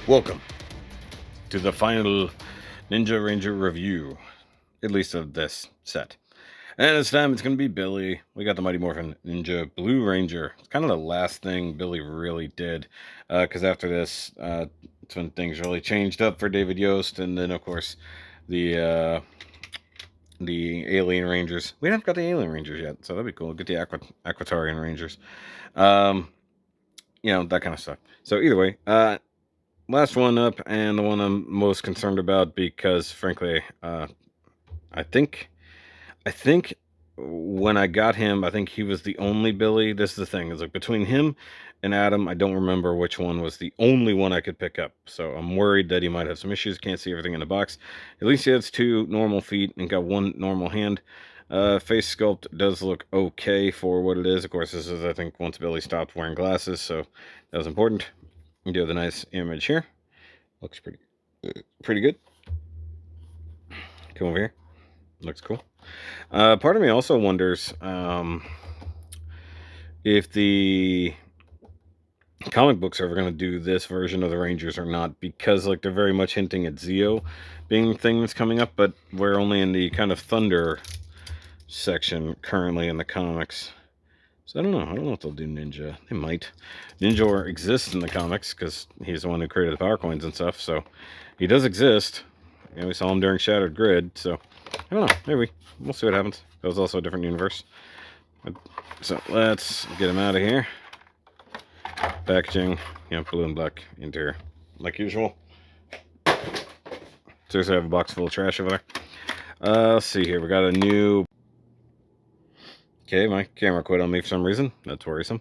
Welcome to the final Ninja Ranger review, at least of this set. And this time it's going to be Billy. We got the Mighty Morphin Ninja Blue Ranger. It's kind of the last thing Billy really did, because after this, it's when things really changed up for David Yost, and then of course the Alien Rangers. We haven't got the Alien Rangers yet, so that'd be cool. Get the Aquatarian Rangers, um, that kind of stuff. So either way, last one up, and the one I'm most concerned about because, frankly, I think, I think when I got him, I think he was the only Billy. This is the thing: is like between him and Adam, I don't remember which one was the only one I could pick up. So I'm worried that he might have some issues. Can't see everything in the box. At least he has two normal feet and got one normal hand. Face sculpt does look okay for what it is. Of course, this is, I think, once Billy stopped wearing glasses, so that was important. You do have the nice image here. Looks pretty good. Come over here. Looks cool. Part of me also wonders if the comic books are ever going to do this version of the Rangers or not, because like they're very much hinting at Zeo being the thing that's coming up, but we're only in the kind of Thunder section currently in the comics. So I don't know if they'll do Ninja. They might. Ninja exists in the comics because he's the one who created the power coins and stuff, so he does exist. We saw him during Shattered Grid, so I don't know. Maybe we'll see what happens. That was also a different universe. So let's get him out of here. Packaging, blue and black interior, like usual. Seriously, I have a box full of trash over there. Let's see here. We got a new. Okay, my camera quit on me for some reason. That's worrisome.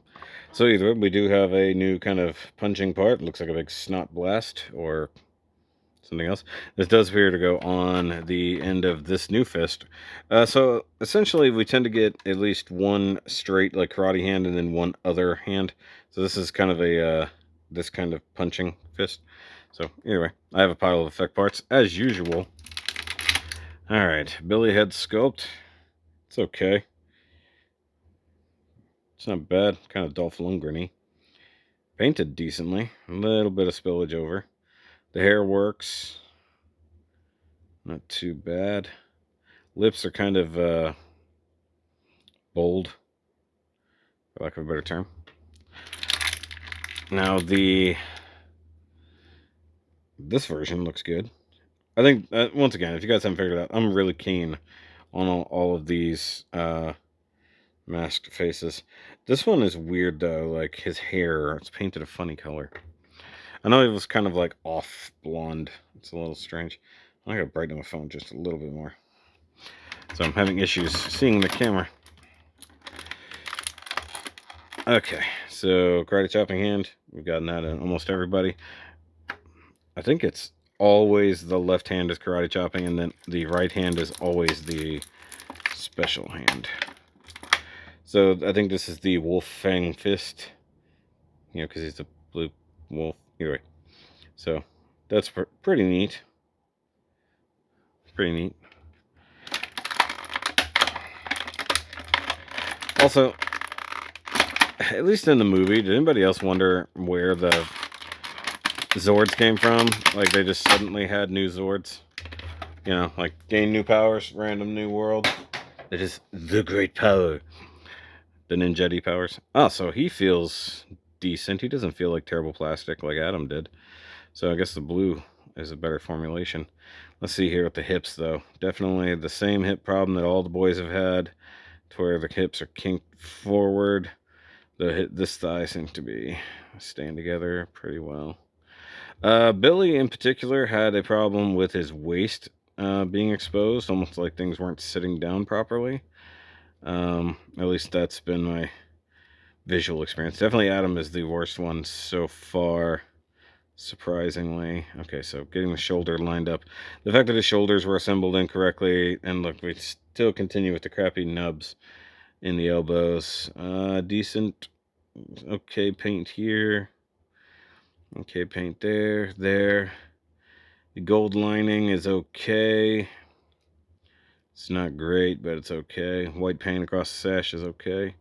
So either way, we do have a new kind of punching part. Looks like a big snot blast or something else. This does appear to go on the end of this new fist. So essentially, we tend to get at least one straight like karate hand and then one other hand. So this is kind of a this kind of punching fist. So anyway, I have a pile of effect parts as usual. All right, Billy head sculpt. It's okay. It's not bad. Kind of Dolph Lundgren-y. Painted decently. A little bit of spillage over. The hair works. Not too bad. Lips are kind of bold, for lack of a better term. Now this version looks good. I think, once again, if you guys haven't figured it out, I'm really keen on all of these masked faces. This one is weird though, like his hair, it's painted a funny color. I know it was kind of like off blonde. It's a little strange. I gotta brighten my phone just a little bit more. So I'm having issues seeing the camera. Okay, so karate chopping hand. We've gotten that in almost everybody. I think it's always the left hand is karate chopping, and then the right hand is always the special hand. So I think this is the Wolf Fang Fist. Because he's a blue wolf. Anyway, so that's pretty neat. Pretty neat. Also, at least in the movie, did anybody else wonder where the Zords came from? Like they just suddenly had new Zords? Like gain new powers, random new world. It is the great power. The Ninjetti powers. Oh, so he feels decent. He doesn't feel like terrible plastic like Adam did. So I guess the blue is a better formulation. Let's see here with the hips, though. Definitely the same hip problem that all the boys have had, to where the hips are kinked forward. This thigh seems to be staying together pretty well. Billy, in particular, had a problem with his waist being exposed, almost like things weren't sitting down properly. At least that's been my visual experience. Definitely Adam is the worst one so far, surprisingly. Okay, so getting the shoulder lined up. The fact that his shoulders were assembled incorrectly, and look, we still continue with the crappy nubs in the elbows. Decent, okay paint here. Okay paint there. The gold lining is okay. It's not great, but it's okay. White paint across the sash is okay.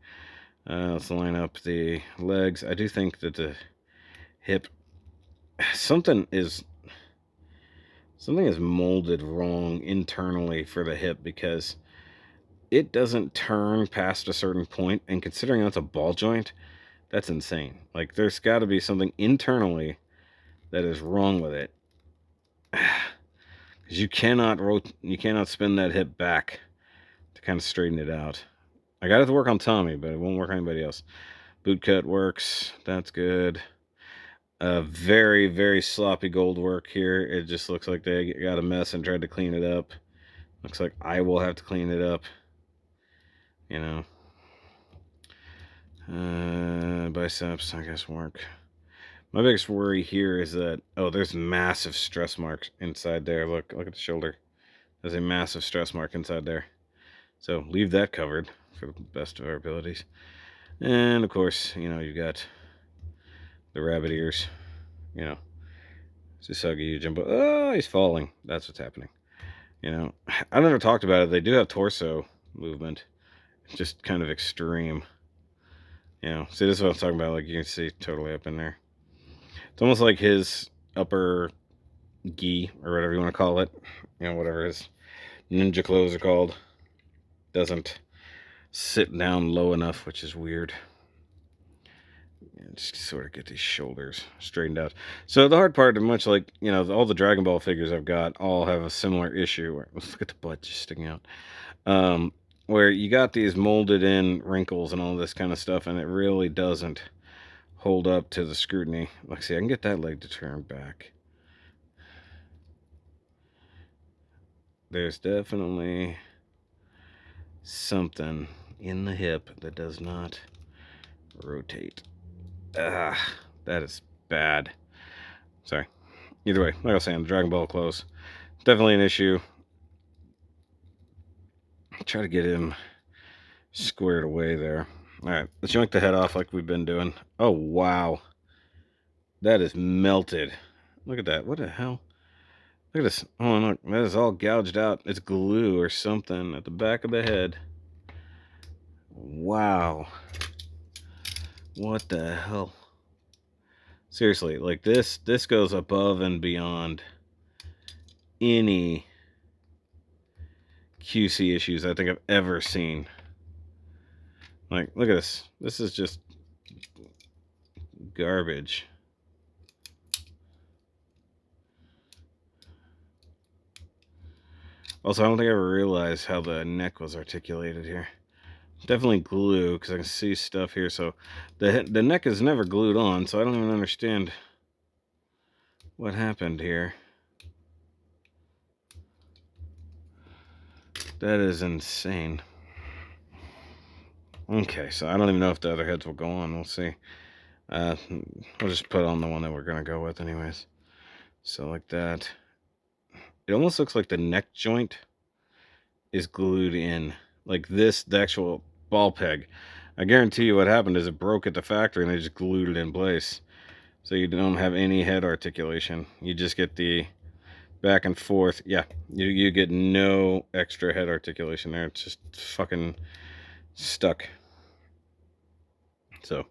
Let's line up the legs. I do think that the hip something is molded wrong internally for the hip, because it doesn't turn past a certain point, and considering that's a ball joint, that's insane. Like, there's got to be something internally that is wrong with it. Because you cannot spin that hip back to kind of straighten it out. I got it to work on Tommy, but it won't work on anybody else. Boot cut works. That's good. Very, very sloppy gold work here. It just looks like they got a mess and tried to clean it up. Looks like I will have to clean it up. You know. Biceps, I guess, work. My biggest worry here is that, oh, there's massive stress marks inside there. Look at the shoulder. There's a massive stress mark inside there. So leave that covered for the best of our abilities. And of course, you know, you got the rabbit ears. You know, Susagi Jimbo. Oh, he's falling. That's what's happening. You know, I never talked about it. They do have torso movement. It's just kind of extreme. You know, see, this is what I'm talking about. Like, you can see totally up in there. It's almost like his upper gi, or whatever you want to call it. You know, whatever his ninja clothes are called. Doesn't sit down low enough, which is weird. Just sort of get these shoulders straightened out. So the hard part, much like, you know, all the Dragon Ball figures I've got, all have a similar issue. Where, let's look at the butt just sticking out. Where you got these molded in wrinkles and all this kind of stuff, and it really doesn't hold up to the scrutiny. Like, see, I can get that leg to turn back. There's definitely something in the hip that does not rotate. That is bad. Sorry. Either way, like I was saying, the Dragon Ball clothes, definitely an issue. Try to get him squared away there. All right, let's yank the head off like we've been doing. Oh, wow. That is melted. Look at that. What the hell? Look at this. Oh, look. That is all gouged out. It's glue or something at the back of the head. Wow. What the hell? Seriously, like this goes above and beyond any QC issues I think I've ever seen. Like, look at this. This is just garbage. Also, I don't think I ever realized how the neck was articulated here. Definitely glue, because I can see stuff here. So the neck is never glued on, so I don't even understand what happened here. That is insane. Okay, so I don't even know if the other heads will go on. We'll see. We'll just put on the one that we're going to go with anyways. So like that. It almost looks like the neck joint is glued in. Like this, the actual ball peg. I guarantee you what happened is it broke at the factory and they just glued it in place. So you don't have any head articulation. You just get the back and forth. Yeah, you get no extra head articulation there. It's just fucking stuck. So,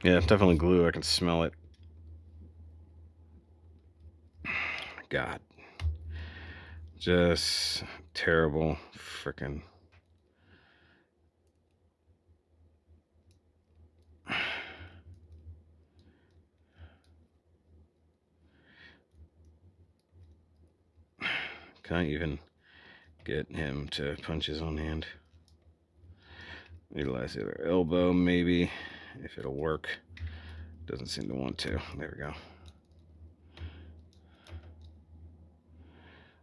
yeah, definitely glue. I can smell it. God. Just terrible freaking. Can't even get him to punch his own hand. Utilize the other elbow, maybe, if it'll work. Doesn't seem to want to. There we go.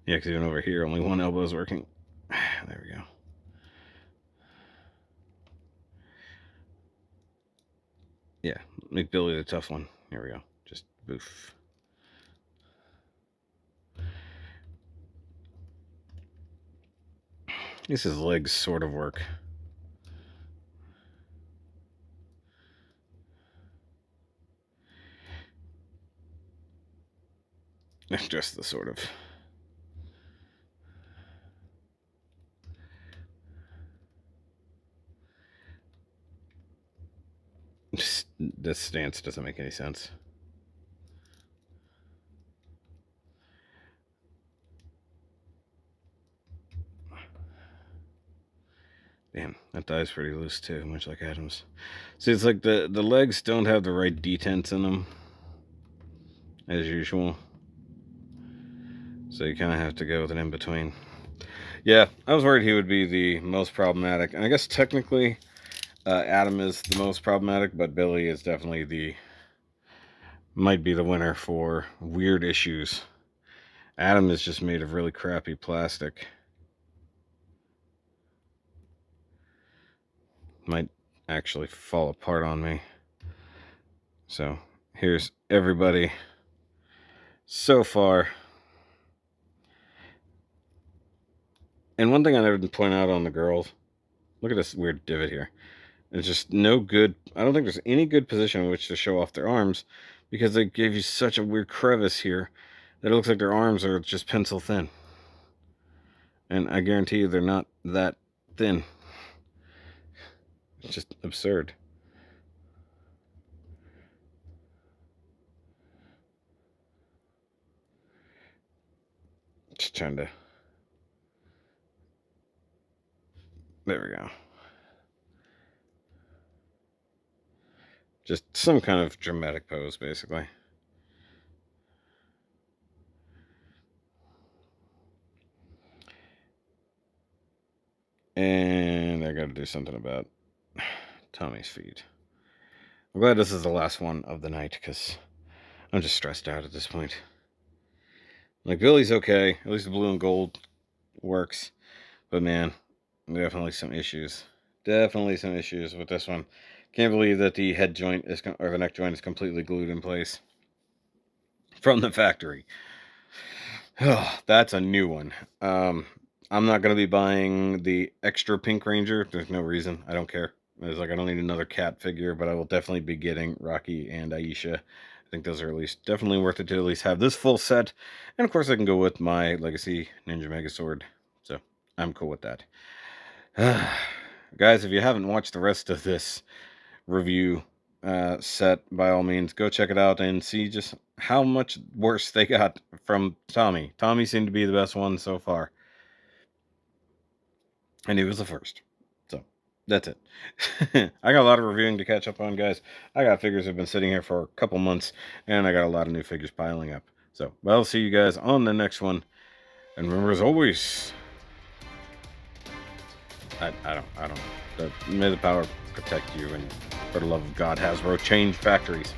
Yeah, because even over here, only one elbow is working. There we go. Yeah, make Billy the tough one. Here we go. Just boof. At least his legs sort of work. It's just the sort of. Just This stance doesn't make any sense. Damn, that die's pretty loose too, much like Adam's. See, it's like the legs don't have the right detents in them, as usual. So you kind of have to go with an in-between. Yeah, I was worried he would be the most problematic. And I guess technically Adam is the most problematic, but Billy is definitely might be the winner for weird issues. Adam is just made of really crappy plastic. Might actually fall apart on me. So here's everybody so far. And one thing I never point out on the girls, look at this weird divot here. There's just no good, I don't think there's any good position in which to show off their arms, because they gave you such a weird crevice here that it looks like their arms are just pencil thin. And I guarantee you they're not that thin. It's just absurd. Just trying to... There we go. Just some kind of dramatic pose, basically. And I gotta do something about Tommy's feet. I'm glad this is the last one of the night, because I'm just stressed out at this point. Like, Billy's okay. At least the blue and gold works. But man, definitely some issues. Definitely some issues with this one. Can't believe that the head joint is, or the neck joint is completely glued in place from the factory. Oh, that's a new one. I'm not going to be buying the extra Pink Ranger. There's no reason. I don't care. It's like I don't need another cat figure, but I will definitely be getting Rocky and Aisha. I think those are at least definitely worth it to at least have this full set. And of course I can go with my Legacy Ninja Megazord. So I'm cool with that. Guys, if you haven't watched the rest of this review set, by all means, go check it out and see just how much worse they got from Tommy. Tommy seemed to be the best one so far. And he was the first. So, that's it. I got a lot of reviewing to catch up on, guys. I got figures that have been sitting here for a couple months, and I got a lot of new figures piling up. So, well, I'll see you guys on the next one. And remember, as always, I don't know. May the power protect you, and for the love of God, Hasbro, change factories.